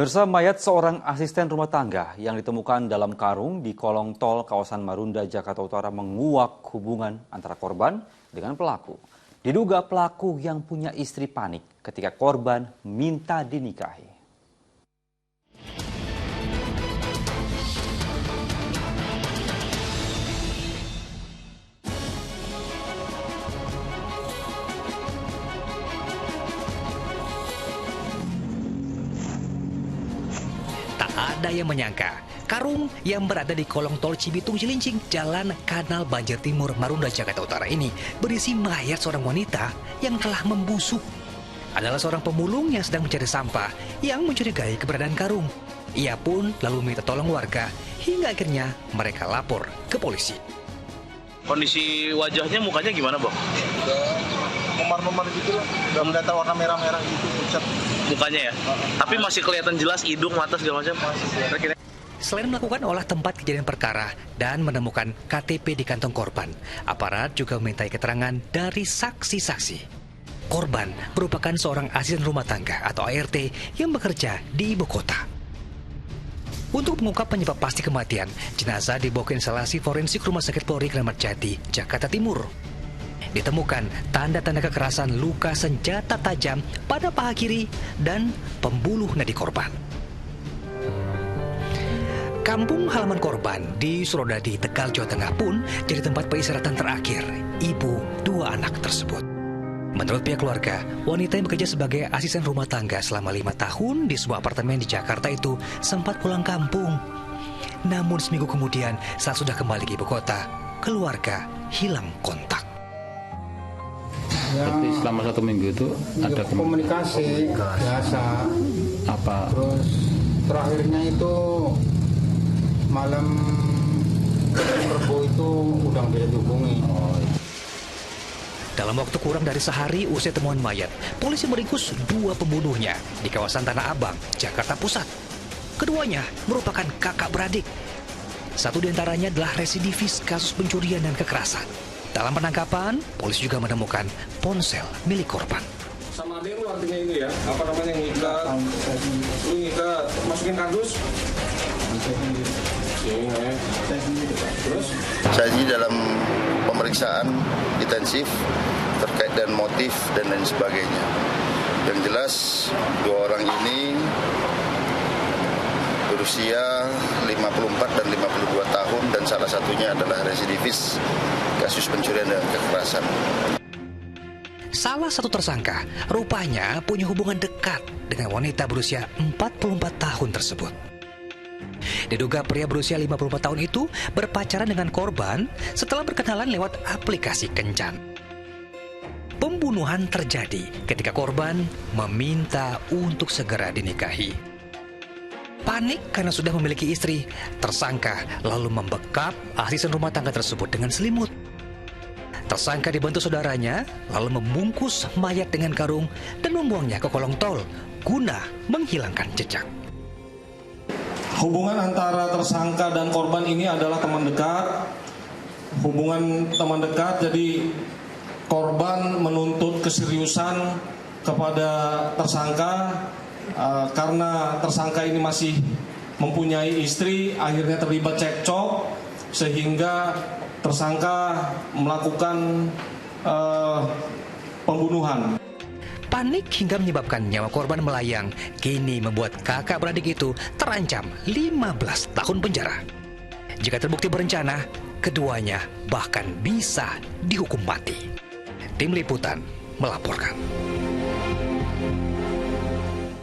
Bersama mayat seorang asisten rumah tangga yang ditemukan dalam karung di kolong tol kawasan Marunda, Jakarta Utara menguak hubungan antara korban dengan pelaku. Diduga pelaku yang punya istri panik ketika korban minta dinikahi. Tak ada yang menyangka, karung yang berada di kolong tol Cibitung Cilincing, Jalan Kanal Banjir Timur, Marunda, Jakarta Utara ini berisi mayat seorang wanita yang telah membusuk. Adalah seorang pemulung yang sedang mencari sampah yang mencurigai keberadaan karung. Ia pun lalu minta tolong warga hingga akhirnya mereka lapor ke polisi. Kondisi wajahnya, mukanya gimana, Bang? Udah memar-memar gitu lah, udah mendatar warna merah-merah gitu, pucat. Mukanya ya? Tapi masih kelihatan jelas hidung, mata segala macam? Masih. Selain melakukan olah tempat kejadian perkara dan menemukan KTP di kantong korban, aparat juga memintai keterangan dari saksi-saksi. Korban merupakan seorang asisten rumah tangga atau ART yang bekerja di ibu kota. Untuk mengungkap penyebab pasti kematian, jenazah dibawa ke instalasi forensik Rumah Sakit Polri Kramat Jati, Jakarta Timur. Ditemukan tanda-tanda kekerasan luka senjata tajam pada paha kiri dan pembuluh nadi korban. Kampung halaman korban di Surodadi, Tegal, Jawa Tengah pun jadi tempat peristirahatan terakhir ibu dua anak tersebut. Menurut pihak keluarga, wanita yang bekerja sebagai asisten rumah tangga selama 5 tahun di sebuah apartemen di Jakarta itu sempat pulang kampung. Namun seminggu kemudian saat sudah kembali ke ibu kota, keluarga hilang kontak. Ya, berarti selama 1 minggu itu ada komunikasi biasa. Apa? Terus terakhirnya itu malam Rabu itu udah bisa dihubungi. Dalam waktu kurang dari sehari usai temuan mayat, polisi meringkus 2 pembunuhnya di kawasan Tanah Abang, Jakarta Pusat. Keduanya merupakan kakak beradik. Satu di antaranya adalah residivis kasus pencurian dan kekerasan. Dalam penangkapan, polisi juga menemukan ponsel milik korban. Sama adek lu artinya itu ya, apa namanya, ngikat, lu ngikat, masukin kardus. Terus? Saat ini dalam pemeriksaan intensif terkait dengan motif dan lain sebagainya. Yang jelas 2 orang ini berusia 54 dan 52 tahun dan salah satunya adalah residivis kasus pencurian dan kekerasan. Salah satu tersangka rupanya punya hubungan dekat dengan wanita berusia 44 tahun tersebut. Diduga pria berusia 54 tahun itu berpacaran dengan korban setelah berkenalan lewat aplikasi kencan. Pembunuhan terjadi ketika korban meminta untuk segera dinikahi. Panik karena sudah memiliki istri, tersangka lalu membekap asisten rumah tangga tersebut dengan selimut. Tersangka dibantu saudaranya lalu membungkus mayat dengan karung dan membuangnya ke kolong tol guna menghilangkan jejak. Hubungan antara tersangka dan korban ini adalah teman dekat. Hubungan teman dekat, jadi korban menuntut keseriusan kepada tersangka karena tersangka ini masih mempunyai istri, akhirnya terlibat cekcok sehingga tersangka melakukan pembunuhan. Panik hingga menyebabkan nyawa korban melayang, kini membuat kakak beradik itu terancam 15 tahun penjara. Jika terbukti berencana, keduanya bahkan bisa dihukum mati. Tim Liputan melaporkan.